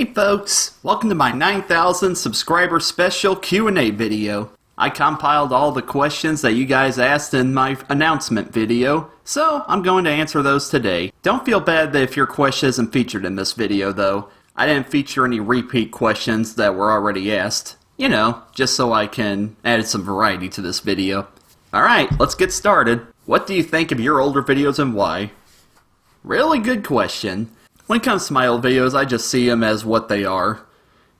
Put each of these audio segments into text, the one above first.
Hey folks, welcome to my 9,000 subscriber special Q&A video. I compiled all the questions that you guys asked in my announcement video, so I'm going to answer those today. Don't feel bad that if your question isn't featured in this video though. I didn't feature any repeat questions that were already asked. You know, just so I can add some variety to this video. Alright, let's get started. What do you think of your older videos and why? Really good question. When it comes to my old videos, I just see them as what they are.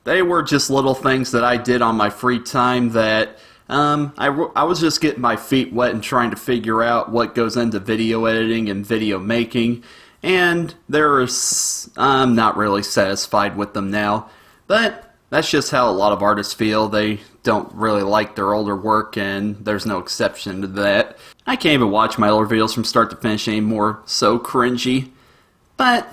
They were just little things that I did on my free time that I was just getting my feet wet and trying to figure out what goes into video editing and video making. And I'm not really satisfied with them now. But that's just how a lot of artists feel. They don't really like their older work, and there's no exception to that. I can't even watch my older videos from start to finish anymore. So cringy. But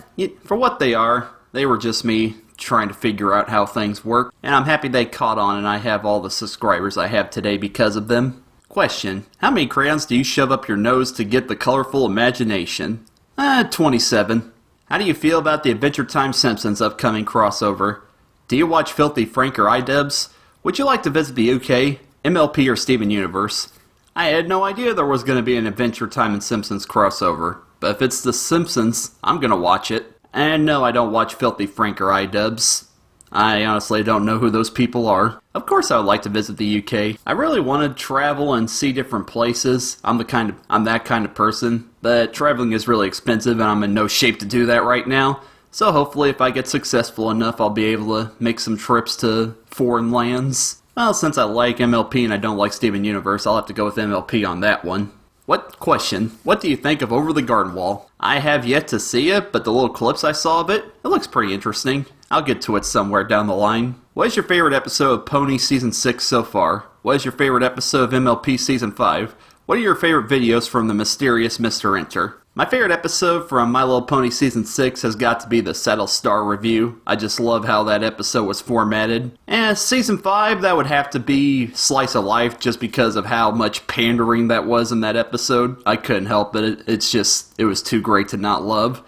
for what they are, they were just me trying to figure out how things work, and I'm happy they caught on and I have all the subscribers I have today because of them. Question: how many crayons do you shove up your nose to get the colorful imagination? 27. How do you feel about the Adventure Time Simpsons upcoming crossover? Do you watch Filthy Frank or iDubbbz? Would you like to visit the UK, MLP, or Steven Universe? I had no idea there was going to be an Adventure Time and Simpsons crossover. But if it's The Simpsons, I'm gonna watch it. And no, I don't watch Filthy Frank or iDubbbz. I honestly don't know who those people are. Of course I would like to visit the UK. I really want to travel and see different places. I'm that kind of person. But traveling is really expensive and I'm in no shape to do that right now. So hopefully if I get successful enough, I'll be able to make some trips to foreign lands. Well, since I like MLP and I don't like Steven Universe, I'll have to go with MLP on that one. What do you think of Over the Garden Wall? I have yet to see it, but the little clips I saw of it looks pretty interesting. I'll get to it somewhere down the line. What is your favorite episode of Pony Season 6 so far? What is your favorite episode of MLP Season 5? What are your favorite videos from the mysterious Mr. Enter? My favorite episode from My Little Pony Season 6 has got to be the Settle Star review. I just love how that episode was formatted. And Season 5, that would have to be Slice of Life just because of how much pandering that was in that episode. I couldn't help it. It was too great to not love.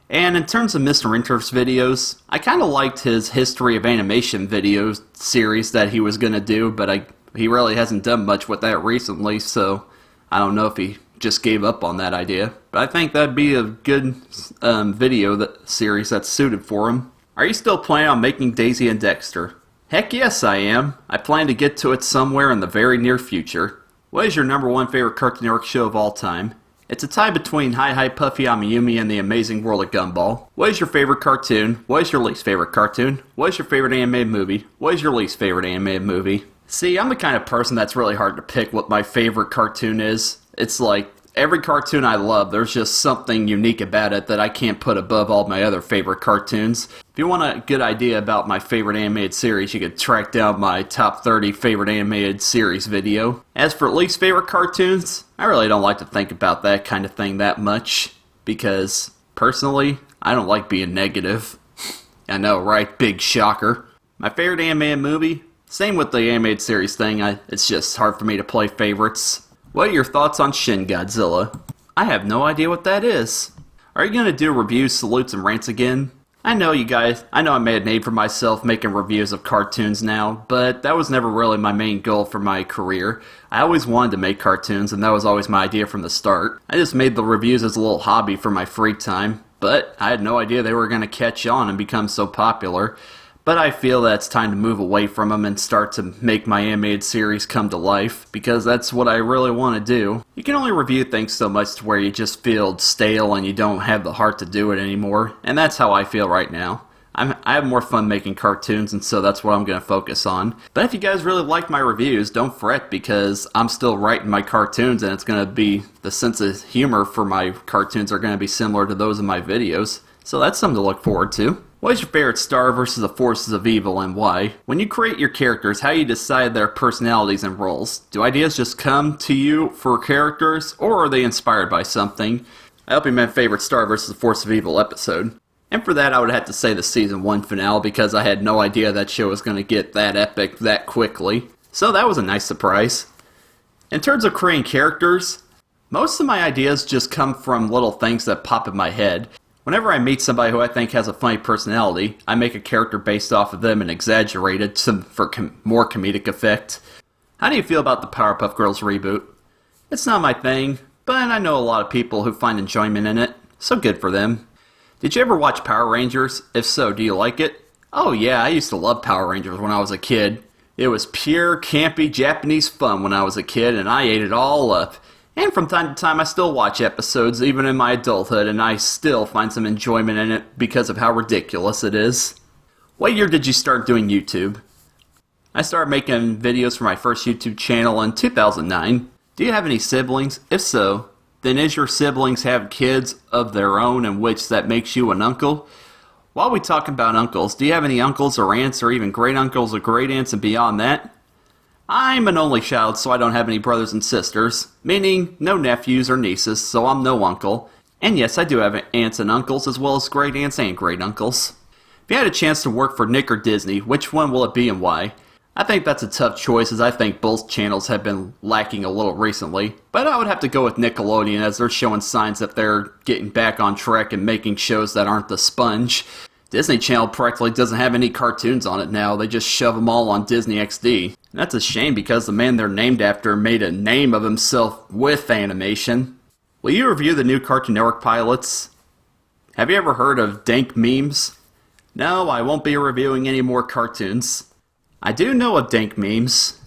And in terms of Mr. Enter's videos, I kind of liked his History of Animation video series that he was going to do, but he really hasn't done much with that recently, so I don't know if he just gave up on that idea. But I think that'd be a good series that's suited for him. Are you still planning on making Daisy and Dexter? Heck yes, I am. I plan to get to it somewhere in the very near future. What is your #1 favorite Cartoon Network show of all time? It's a tie between Hi Hi Puffy Amiyumi and The Amazing World of Gumball. What is your favorite cartoon? What is your least favorite cartoon? What is your favorite animated movie? What is your least favorite animated movie? See, I'm the kind of person that's really hard to pick what my favorite cartoon is. It's like, every cartoon I love, there's just something unique about it that I can't put above all my other favorite cartoons. If you want a good idea about my favorite animated series, you could track down my top 30 favorite animated series video. As for least favorite cartoons, I really don't like to think about that kind of thing that much, because, personally, I don't like being negative. I know, right? Big shocker. My favorite animated movie? Same with the animated series thing, it's just hard for me to play favorites. What are your thoughts on Shin Godzilla? I have no idea what that is. Are you going to do reviews, salutes, and rants again? I know I made a name for myself making reviews of cartoons now, but that was never really my main goal for my career. I always wanted to make cartoons, and that was always my idea from the start. I just made the reviews as a little hobby for my free time, but I had no idea they were going to catch on and become so popular. But I feel that it's time to move away from them and start to make my animated series come to life, because that's what I really want to do. You can only review things so much to where you just feel stale and you don't have the heart to do it anymore, and that's how I feel right now. I have more fun making cartoons, and so that's what I'm going to focus on. But if you guys really like my reviews, don't fret, because I'm still writing my cartoons, and it's going to be, the sense of humor for my cartoons are going to be similar to those in my videos. So that's something to look forward to. What is your favorite Star versus the Forces of Evil and why? When you create your characters, how do you decide their personalities and roles? Do ideas just come to you for characters, or are they inspired by something? I hope you meant favorite Star versus the Force of Evil episode. And for that, I would have to say the Season 1 finale, because I had no idea that show was going to get that epic that quickly. So that was a nice surprise. In terms of creating characters, most of my ideas just come from little things that pop in my head. Whenever I meet somebody who I think has a funny personality, I make a character based off of them and exaggerate it for more comedic effect. How do you feel about the Powerpuff Girls reboot? It's not my thing, but I know a lot of people who find enjoyment in it, so good for them. Did you ever watch Power Rangers? If so, do you like it? Oh yeah, I used to love Power Rangers when I was a kid. It was pure, campy, Japanese fun when I was a kid, and I ate it all up. And from time to time, I still watch episodes, even in my adulthood, and I still find some enjoyment in it because of how ridiculous it is. What year did you start doing YouTube? I started making videos for my first YouTube channel in 2009. Do you have any siblings? If so, then is your siblings have kids of their own in which that makes you an uncle? While we talk about uncles, do you have any uncles or aunts or even great uncles or great aunts and beyond that? I'm an only child, so I don't have any brothers and sisters, meaning no nephews or nieces, so I'm no uncle. And yes, I do have aunts and uncles, as well as great aunts and great uncles. If you had a chance to work for Nick or Disney, which one will it be and why? I think that's a tough choice, as I think both channels have been lacking a little recently, but I would have to go with Nickelodeon, as they're showing signs that they're getting back on track and making shows that aren't the sponge. Disney Channel practically doesn't have any cartoons on it now, they just shove them all on Disney XD. And that's a shame because the man they're named after made a name of himself with animation. Will you review the new Cartoon Network pilots? Have you ever heard of dank memes? No, I won't be reviewing any more cartoons. I do know of dank memes,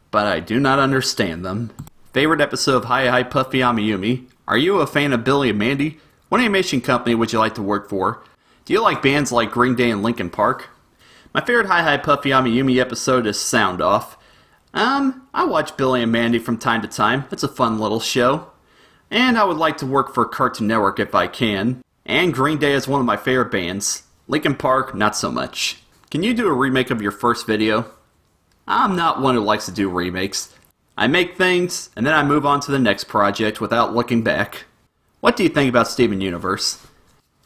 but I do not understand them. Favorite episode of Hi Hi Puffy Amiyumi? Are you a fan of Billy and Mandy? What animation company would you like to work for? Do you like bands like Green Day and Linkin Park? My favorite Hi Hi Puffy Amiyumi episode is Sound Off. I watch Billy and Mandy from time to time. It's a fun little show. And I would like to work for Cartoon Network if I can. And Green Day is one of my favorite bands. Linkin Park, not so much. Can you do a remake of your first video? I'm not one who likes to do remakes. I make things, and then I move on to the next project without looking back. What do you think about Steven Universe?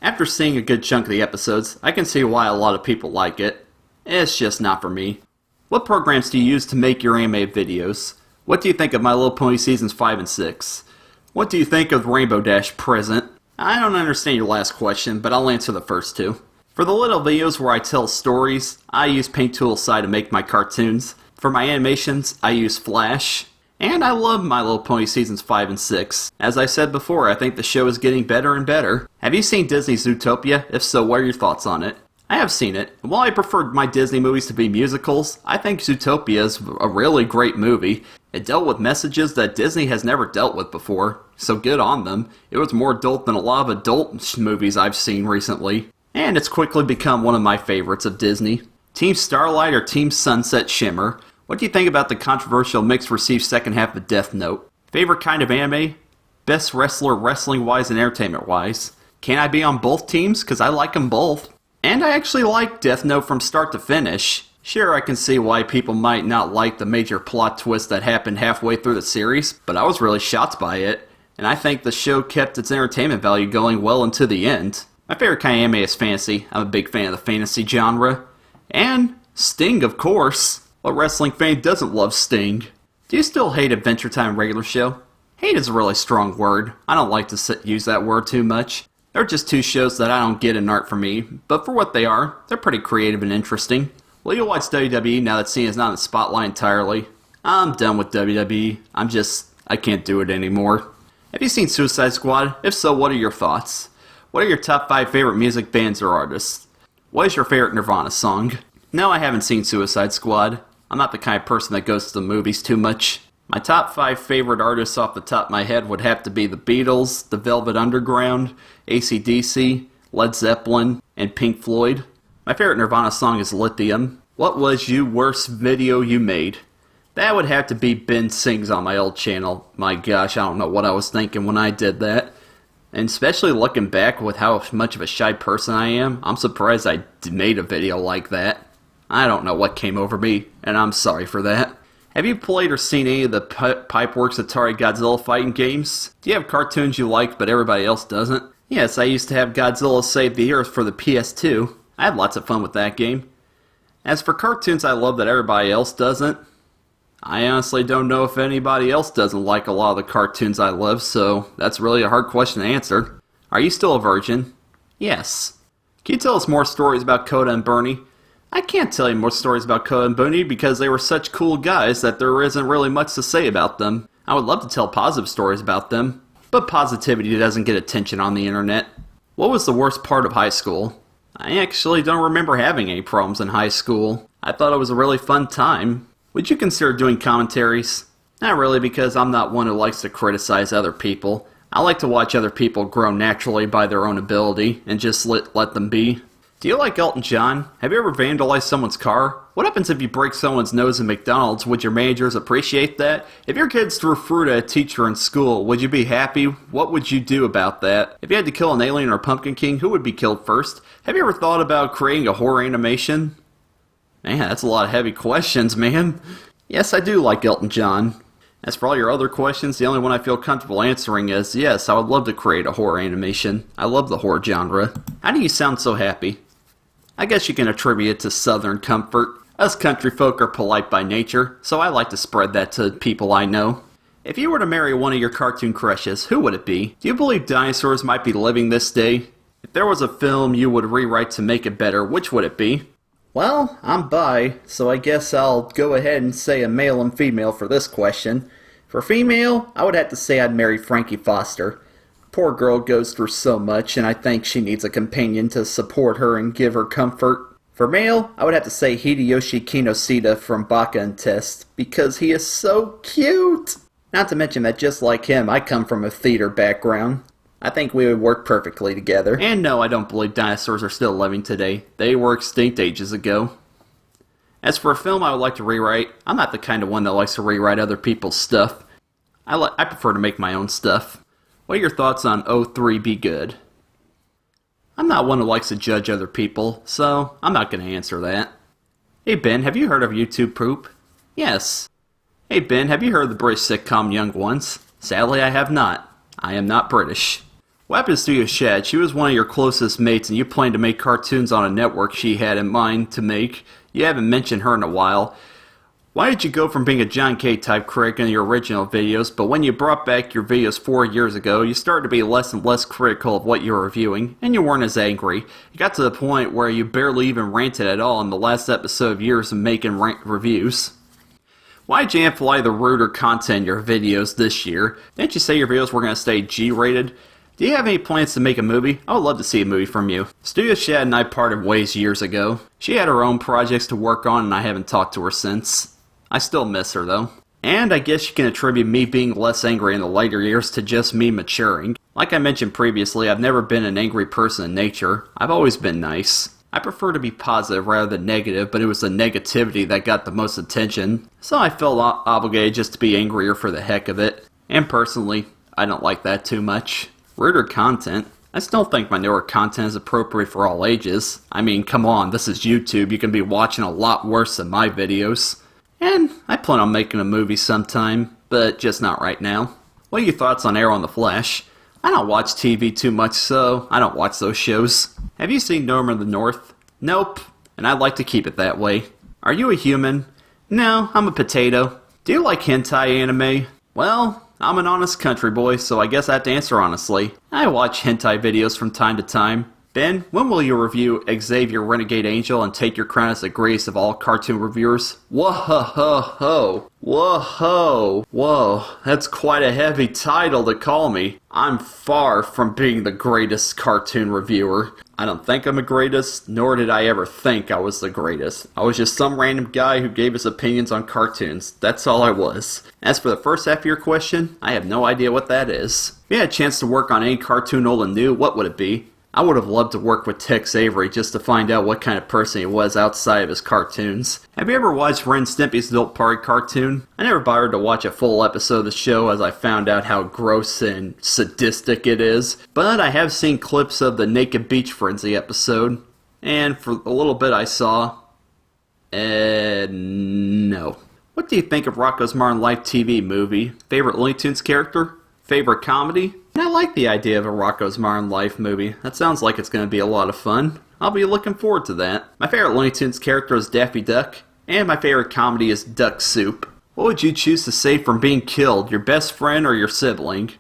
After seeing a good chunk of the episodes, I can see why a lot of people like it. It's just not for me. What programs do you use to make your anime videos? What do you think of My Little Pony Seasons 5 and 6? What do you think of Rainbow Dash Present? I don't understand your last question, but I'll answer the first two. For the little videos where I tell stories, I use Paint Tool SI to make my cartoons. For my animations, I use Flash. And I love My Little Pony Seasons 5 and 6. As I said before, I think the show is getting better and better. Have you seen Disney's Zootopia? If so, what are your thoughts on it? I have seen it, and while I prefer my Disney movies to be musicals, I think Zootopia is a really great movie. It dealt with messages that Disney has never dealt with before, so good on them. It was more adult than a lot of adult movies I've seen recently. And it's quickly become one of my favorites of Disney. Team Starlight or Team Sunset Shimmer? What do you think about the controversial mixed received second half of Death Note? Favorite kind of anime? Best wrestler wrestling-wise and entertainment-wise? Can I be on both teams? Because I like them both. And I actually like Death Note from start to finish. Sure, I can see why people might not like the major plot twist that happened halfway through the series, but I was really shocked by it, and I think the show kept its entertainment value going well into the end. My favorite kind of anime is fantasy. I'm a big fan of the fantasy genre. And Sting, of course. What wrestling fan doesn't love Sting? Do you still hate Adventure Time regular show? Hate is a really strong word. I don't like to use that word too much. They're just two shows that I don't get in art for me, but for what they are, they're pretty creative and interesting. Will you watch WWE now that Cena's not in the spotlight entirely? I'm done with WWE. I can't do it anymore. Have you seen Suicide Squad? If so, what are your thoughts? What are your top 5 favorite music bands or artists? What is your favorite Nirvana song? No, I haven't seen Suicide Squad. I'm not the kind of person that goes to the movies too much. My top 5 favorite artists off the top of my head would have to be the Beatles, the Velvet Underground, AC/DC, Led Zeppelin, and Pink Floyd. My favorite Nirvana song is Lithium. What was your worst video you made? That would have to be Ben Sings on my old channel. My gosh, I don't know what I was thinking when I did that. And especially looking back with how much of a shy person I am, I'm surprised I made a video like that. I don't know what came over me, and I'm sorry for that. Have you played or seen any of the Pipeworks Atari Godzilla fighting games? Do you have cartoons you like but everybody else doesn't? Yes, I used to have Godzilla Save the Earth for the PS2. I had lots of fun with that game. As for cartoons I love that everybody else doesn't, I honestly don't know if anybody else doesn't like a lot of the cartoons I love, so that's really a hard question to answer. Are you still a virgin? Yes. Can you tell us more stories about Coda and Bernie? I can't tell you more stories about Coda and Bernie because they were such cool guys that there isn't really much to say about them. I would love to tell positive stories about them, but positivity doesn't get attention on the internet. What was the worst part of high school? I actually don't remember having any problems in high school. I thought it was a really fun time. Would you consider doing commentaries? Not really, because I'm not one who likes to criticize other people. I like to watch other people grow naturally by their own ability and just let them be. Do you like Elton John? Have you ever vandalized someone's car? What happens if you break someone's nose in McDonald's? Would your managers appreciate that? If your kids threw fruit at a teacher in school, would you be happy? What would you do about that? If you had to kill an alien or Pumpkin King, who would be killed first? Have you ever thought about creating a horror animation? Man, that's a lot of heavy questions, man. Yes, I do like Elton John. As for all your other questions, the only one I feel comfortable answering is, yes, I would love to create a horror animation. I love the horror genre. How do you sound so happy? I guess you can attribute it to Southern comfort. Us country folk are polite by nature, so I like to spread that to people I know. If you were to marry one of your cartoon crushes, who would it be? Do you believe dinosaurs might be living this day? If there was a film you would rewrite to make it better, which would it be? Well, I'm bi, so I guess I'll go ahead and say a male and female for this question. For female, I would have to say I'd marry Frankie Foster. Poor girl goes through so much, and I think she needs a companion to support her and give her comfort. For male, I would have to say Hideyoshi Kinoshita from Baka and Test, because he is so cute! Not to mention that just like him, I come from a theater background. I think we would work perfectly together. And no, I don't believe dinosaurs are still living today. They were extinct ages ago. As for a film I would like to rewrite, I'm not the kind of one that likes to rewrite other people's stuff. I prefer to make my own stuff. What are your thoughts on O3 Be Good? I'm not one who likes to judge other people, so I'm not going to answer that. Hey Ben, have you heard of YouTube Poop? Yes. Hey Ben, have you heard of the British sitcom Young Ones? Sadly, I have not. I am not British. What happens to you, Shad? She was one of your closest mates and you planned to make cartoons on a network she had in mind to make. You haven't mentioned her in a while. Why did you go from being a John K. type critic in your original videos, but when you brought back your videos 4 years ago, you started to be less and less critical of what you were reviewing, and you weren't as angry. You got to the point where you barely even ranted at all in the last episode of years of making reviews. Why did you amplify the ruder content in your videos this year? Didn't you say your videos were going to stay G-rated? Do you have any plans to make a movie? I would love to see a movie from you. Studio Shad and I parted ways years ago. She had her own projects to work on and I haven't talked to her since. I still miss her though. And I guess you can attribute me being less angry in the later years to just me maturing. Like I mentioned previously, I've never been an angry person in nature. I've always been nice. I prefer to be positive rather than negative, but it was the negativity that got the most attention. So I felt obligated just to be angrier for the heck of it. And personally, I don't like that too much. Ruder content? I still think my newer content is appropriate for all ages. I mean, come on, this is YouTube. You can be watching a lot worse than my videos. And I plan on making a movie sometime, but just not right now. What are your thoughts on Arrow and the Flash? I don't watch TV too much, so I don't watch those shows. Have you seen Norman of the North? Nope, and I'd like to keep it that way. Are you a human? No, I'm a potato. Do you like hentai anime? Well, I'm an honest country boy, so I guess I have to answer honestly. I watch hentai videos from time to time. Ben, when will you review Xavier Renegade Angel and take your crown as the greatest of all cartoon reviewers? Whoa-ho-ho-ho. Whoa-ho. Whoa, that's quite a heavy title to call me. I'm far from being the greatest cartoon reviewer. I don't think I'm the greatest, nor did I ever think I was the greatest. I was just some random guy who gave his opinions on cartoons. That's all I was. As for the first half of your question, I have no idea what that is. If you had a chance to work on any cartoon old and new, what would it be? I would have loved to work with Tex Avery just to find out what kind of person he was outside of his cartoons. Have you ever watched Ren Stimpy's Adult Party cartoon? I never bothered to watch a full episode of the show as I found out how gross and sadistic it is, but I have seen clips of the Naked Beach Frenzy episode, and for a little bit I saw, no. What do you think of Rocko's Modern Life TV movie? Favorite Looney Tunes character? Favorite comedy? I like the idea of a Rocko's Modern Life movie. That sounds like it's going to be a lot of fun. I'll be looking forward to that. My favorite Looney Tunes character is Daffy Duck, and my favorite comedy is Duck Soup. What would you choose to save from being killed, your best friend or your sibling?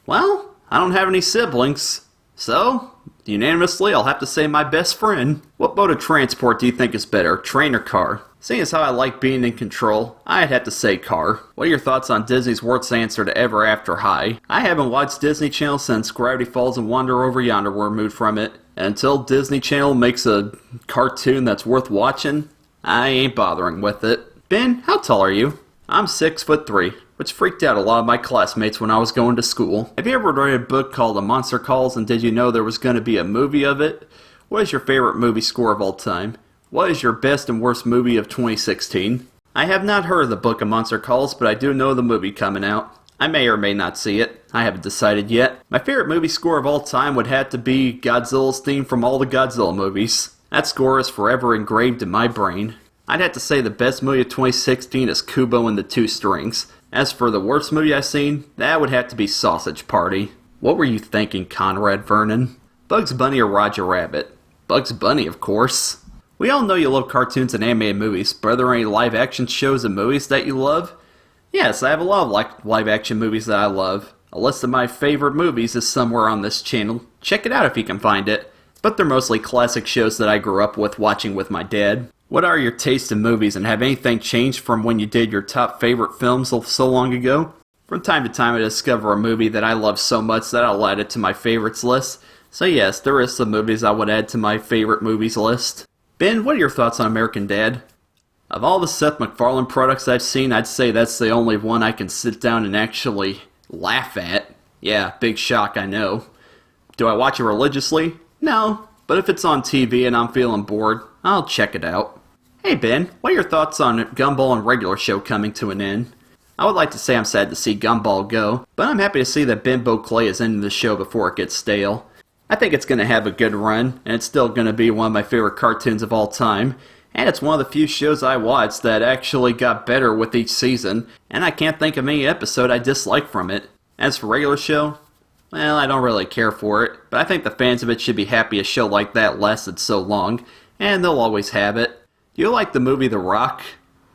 Well, I don't have any siblings, so unanimously, I'll have to say my best friend. What mode of transport do you think is better, train or car? Seeing as how I like being in control, I'd have to say car. What are your thoughts on Disney's worst answer to Ever After High? I haven't watched Disney Channel since Gravity Falls and Wander Over Yonder were removed from it. And until Disney Channel makes a cartoon that's worth watching, I ain't bothering with it. Ben, how tall are you? I'm 6'3", which freaked out a lot of my classmates when I was going to school. Have you ever read a book called A Monster Calls, and did you know there was going to be a movie of it? What is your favorite movie score of all time? What is your best and worst movie of 2016? I have not heard of the book A Monster Calls, but I do know the movie coming out. I may or may not see it. I haven't decided yet. My favorite movie score of all time would have to be Godzilla's theme from all the Godzilla movies. That score is forever engraved in my brain. I'd have to say the best movie of 2016 is Kubo and the Two Strings. As for the worst movie I've seen, that would have to be Sausage Party. What were you thinking, Conrad Vernon? Bugs Bunny or Roger Rabbit? Bugs Bunny, of course. We all know you love cartoons and animated movies, but are there any live-action shows and movies that you love? Yes, I have a lot of live-action movies that I love. A list of my favorite movies is somewhere on this channel. Check it out if you can find it. But they're mostly classic shows that I grew up with watching with my dad. What are your tastes in movies, and have anything changed from when you did your top favorite films so long ago? From time to time I discover a movie that I love so much that I'll add it to my favorites list. So yes, there is some movies I would add to my favorite movies list. Ben, what are your thoughts on American Dad? Of all the Seth MacFarlane products I've seen, I'd say that's the only one I can sit down and actually laugh at. Yeah, big shock, I know. Do I watch it religiously? No, but if it's on TV and I'm feeling bored, I'll check it out. Hey Ben, what are your thoughts on Gumball and Regular Show coming to an end? I would like to say I'm sad to see Gumball go, but I'm happy to see that Ben Clay is ending the show before it gets stale. I think it's going to have a good run, and it's still going to be one of my favorite cartoons of all time, and it's one of the few shows I watched that actually got better with each season, and I can't think of any episode I dislike from it. As for Regular Show, well, I don't really care for it, but I think the fans of it should be happy a show like that lasted so long, and they'll always have it. Do you like the movie The Rock?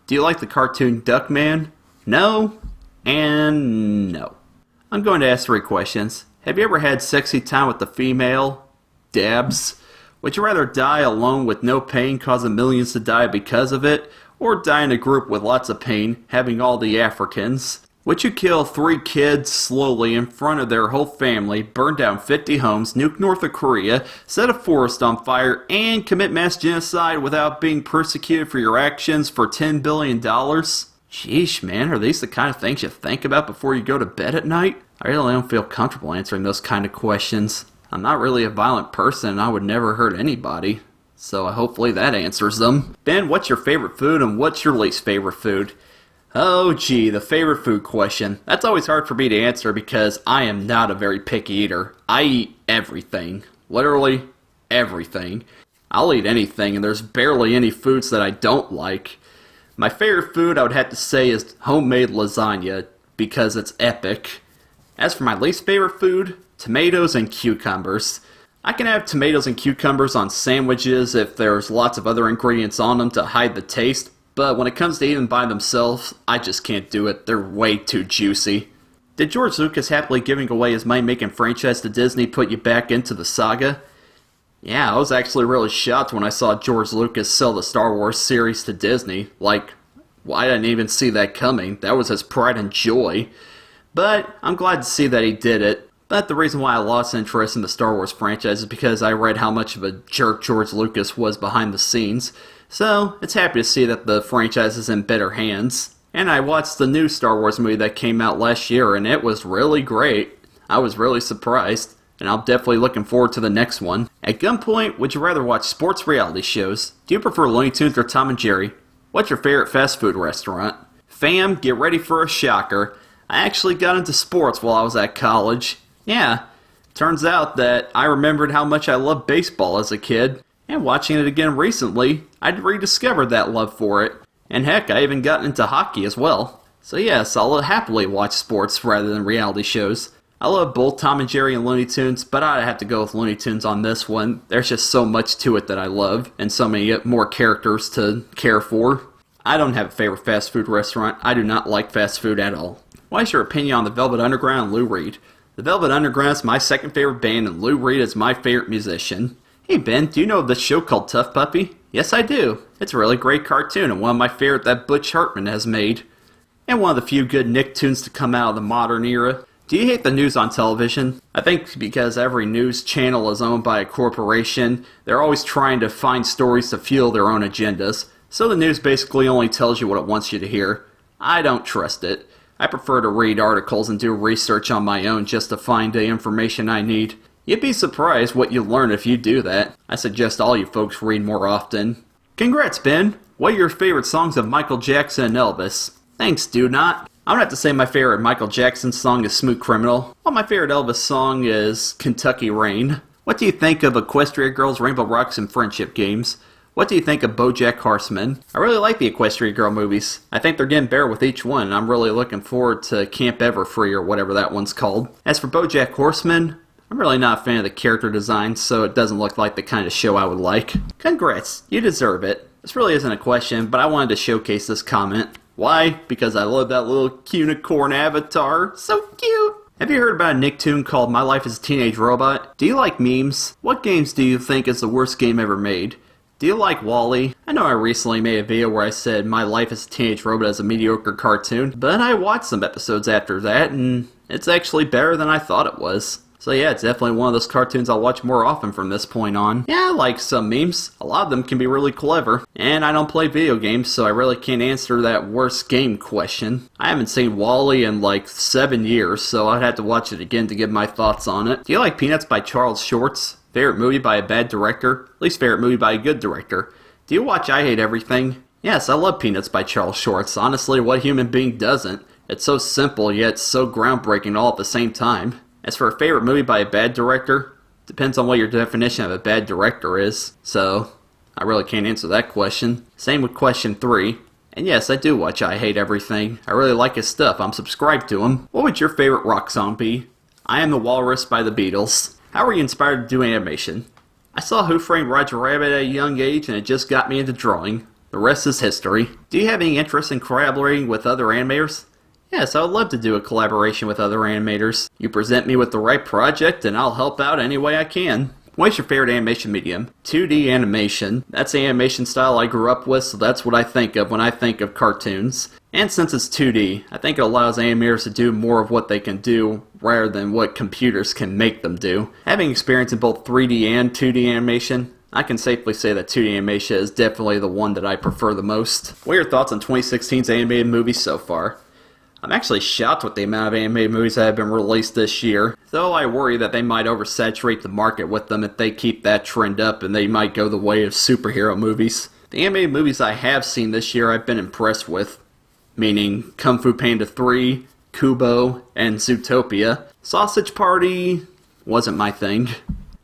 Do you like the cartoon Duckman? No, and no. I'm going to ask 3 questions. Have you ever had sexy time with the female? Dabs. Would you rather die alone with no pain, causing millions to die because of it, or die in a group with lots of pain, having all the Africans? Would you kill 3 kids slowly in front of their whole family, burn down 50 homes, nuke North Korea, set a forest on fire, and commit mass genocide without being persecuted for your actions for $10 billion? Sheesh, man, are these the kind of things you think about before you go to bed at night? I really don't feel comfortable answering those kind of questions. I'm not really a violent person, and I would never hurt anybody. So hopefully that answers them. Ben, what's your favorite food and what's your least favorite food? Oh gee, the favorite food question. That's always hard for me to answer because I am not a very picky eater. I eat everything. Literally everything. I'll eat anything, and there's barely any foods that I don't like. My favorite food I would have to say is homemade lasagna because it's epic. As for my least favorite food, tomatoes and cucumbers. I can have tomatoes and cucumbers on sandwiches if there's lots of other ingredients on them to hide the taste, but when it comes to eating by themselves, I just can't do it. They're way too juicy. Did George Lucas happily giving away his money-making franchise to Disney put you back into the saga? Yeah, I was actually really shocked when I saw George Lucas sell the Star Wars series to Disney. I didn't even see that coming. That was his pride and joy. But I'm glad to see that he did it. But the reason why I lost interest in the Star Wars franchise is because I read how much of a jerk George Lucas was behind the scenes. So, it's happy to see that the franchise is in better hands. And I watched the new Star Wars movie that came out last year, and it was really great. I was really surprised, and I'm definitely looking forward to the next one. At gunpoint, would you rather watch sports reality shows? Do you prefer Looney Tunes or Tom and Jerry? What's your favorite fast food restaurant? Fam, get ready for a shocker. I actually got into sports while I was at college. Yeah, turns out that I remembered how much I loved baseball as a kid, and watching it again recently, I'd rediscovered that love for it. And heck, I even got into hockey as well. So yes, I'll happily watch sports rather than reality shows. I love both Tom and Jerry and Looney Tunes, but I'd have to go with Looney Tunes on this one. There's just so much to it that I love, and so many more characters to care for. I don't have a favorite fast food restaurant. I do not like fast food at all. What is your opinion on the Velvet Underground and Lou Reed? The Velvet Underground is my second favorite band, and Lou Reed is my favorite musician. Hey Ben, do you know of this show called Tough Puppy? Yes, I do. It's a really great cartoon, and one of my favorite that Butch Hartman has made. And one of the few good Nicktoons to come out of the modern era. Do you hate the news on television? I think because every news channel is owned by a corporation, they're always trying to find stories to fuel their own agendas. So the news basically only tells you what it wants you to hear. I don't trust it. I prefer to read articles and do research on my own just to find the information I need. You'd be surprised what you learn if you do that. I suggest all you folks read more often. Congrats, Ben! What are your favorite songs of Michael Jackson and Elvis? Thanks, Do Not. I'm gonna have to say my favorite Michael Jackson song is Smooth Criminal, while my favorite Elvis song is Kentucky Rain. What do you think of Equestria Girls, Rainbow Rocks, and Friendship Games? What do you think of BoJack Horseman? I really like the Equestria Girl movies. I think they're getting better with each one, and I'm really looking forward to Camp Everfree or whatever that one's called. As for BoJack Horseman, I'm really not a fan of the character design, so it doesn't look like the kind of show I would like. Congrats, you deserve it. This really isn't a question, but I wanted to showcase this comment. Why? Because I love that little cunicorn avatar. So cute! Have you heard about a Nicktoon called My Life as a Teenage Robot? Do you like memes? What games do you think is the worst game ever made? Do you like WALL-E? I know I recently made a video where I said My Life as a Teenage Robot is a mediocre cartoon, but I watched some episodes after that, and it's actually better than I thought it was. So yeah, it's definitely one of those cartoons I'll watch more often from this point on. Yeah, I like some memes. A lot of them can be really clever. And I don't play video games, so I really can't answer that worst game question. I haven't seen WALL-E in like 7 years, so I'd have to watch it again to give my thoughts on it. Do you like Peanuts by Charles Schwartz? Favorite movie by a bad director? Least favorite movie by a good director? Do you watch I Hate Everything? Yes, I love Peanuts by Charles Schwartz. Honestly, what human being doesn't? It's so simple, yet so groundbreaking all at the same time. As for a favorite movie by a bad director, depends on what your definition of a bad director is, so I really can't answer that question. Same with question 3. And yes, I do watch I Hate Everything. I really like his stuff. I'm subscribed to him. What would your favorite rock song be? I Am the Walrus by the Beatles. How were you inspired to do animation? I saw Who Framed Roger Rabbit at a young age and it just got me into drawing. The rest is history. Do you have any interest in collaborating with other animators? Yes, I would love to do a collaboration with other animators. You present me with the right project and I'll help out any way I can. What's your favorite animation medium? 2D animation. That's the animation style I grew up with, so that's what I think of when I think of cartoons. And since it's 2D, I think it allows animators to do more of what they can do rather than what computers can make them do. Having experience in both 3D and 2D animation, I can safely say that 2D animation is definitely the one that I prefer the most. What are your thoughts on 2016's animated movies so far? I'm actually shocked with the amount of animated movies that have been released this year, though I worry that they might oversaturate the market with them if they keep that trend up and they might go the way of superhero movies. The animated movies I have seen this year I've been impressed with, meaning Kung Fu Panda 3, Kubo, and Zootopia. Sausage Party wasn't my thing.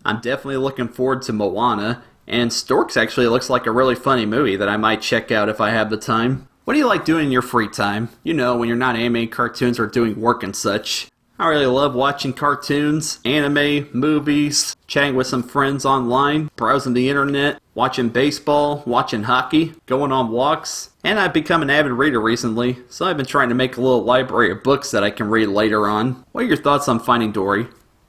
I'm definitely looking forward to Moana, and Storks actually looks like a really funny movie that I might check out if I have the time. What do you like doing in your free time? You know, when you're not animating cartoons or doing work and such. I really love watching cartoons, anime, movies, chatting with some friends online, browsing the internet, watching baseball, watching hockey, going on walks, and I've become an avid reader recently, so I've been trying to make a little library of books that I can read later on. What are your thoughts on Finding Dory?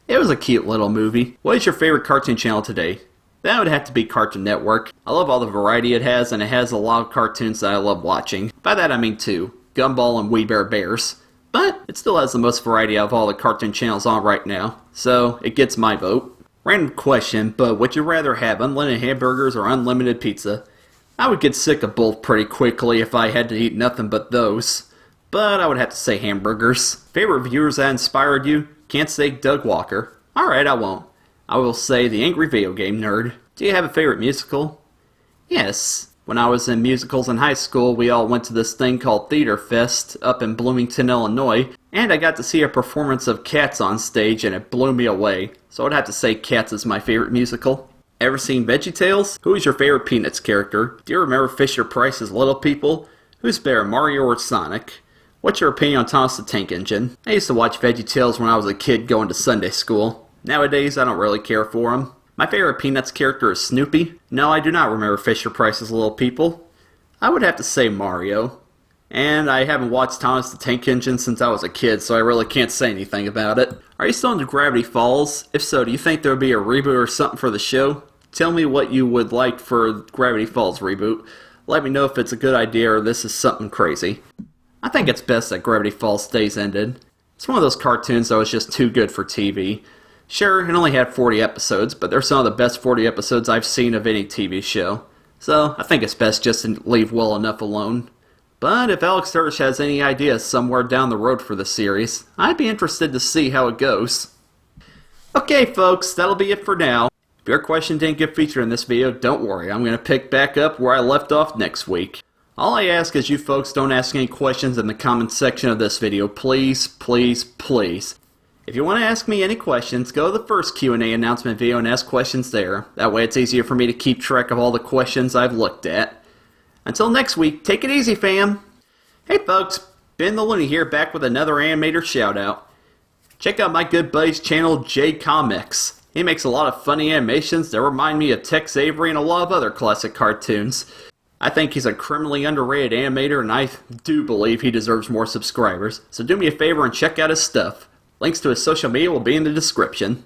It was a cute little movie. What is your favorite cartoon channel today? That would have to be Cartoon Network. I love all the variety it has, and it has a lot of cartoons that I love watching. By that I mean 2, Gumball and We Bare Bears. But it still has the most variety of all the cartoon channels on right now, so it gets my vote. Random question, but would you rather have unlimited hamburgers or unlimited pizza? I would get sick of both pretty quickly if I had to eat nothing but those. But I would have to say hamburgers. Favorite viewers that inspired you? Can't say Doug Walker. Alright, I won't. I will say the Angry Video Game Nerd. Do you have a favorite musical? Yes. When I was in musicals in high school, we all went to this thing called Theater Fest up in Bloomington, Illinois, and I got to see a performance of Cats on stage and it blew me away. So I'd have to say Cats is my favorite musical. Ever seen VeggieTales? Who is your favorite Peanuts character? Do you remember Fisher-Price's Little People? Who's better, Mario or Sonic? What's your opinion on Thomas the Tank Engine? I used to watch VeggieTales when I was a kid going to Sunday school. Nowadays, I don't really care for him. My favorite Peanuts character is Snoopy. No, I do not remember Fisher-Price's Little People. I would have to say Mario. And I haven't watched Thomas the Tank Engine since I was a kid, so I really can't say anything about it. Are you still into Gravity Falls? If so, do you think there would be a reboot or something for the show? Tell me what you would like for Gravity Falls reboot. Let me know if it's a good idea or this is something crazy. I think it's best that Gravity Falls stays ended. It's one of those cartoons that was just too good for TV. Sure, it only had 40 episodes, but they're some of the best 40 episodes I've seen of any TV show. So, I think it's best just to leave well enough alone. But if Alex Hirsch has any ideas somewhere down the road for the series, I'd be interested to see how it goes. Okay folks, that'll be it for now. If your question didn't get featured in this video, don't worry, I'm going to pick back up where I left off next week. All I ask is you folks don't ask any questions in the comments section of this video, please, please, please. If you want to ask me any questions, go to the first Q&A announcement video and ask questions there. That way it's easier for me to keep track of all the questions I've looked at. Until next week, take it easy, fam! Hey folks, Benthelooney here, back with another animator shoutout. Check out my good buddy's channel, JComX. He makes a lot of funny animations that remind me of Tex Avery and a lot of other classic cartoons. I think he's a criminally underrated animator, and I do believe he deserves more subscribers. So do me a favor and check out his stuff. Links to his social media will be in the description.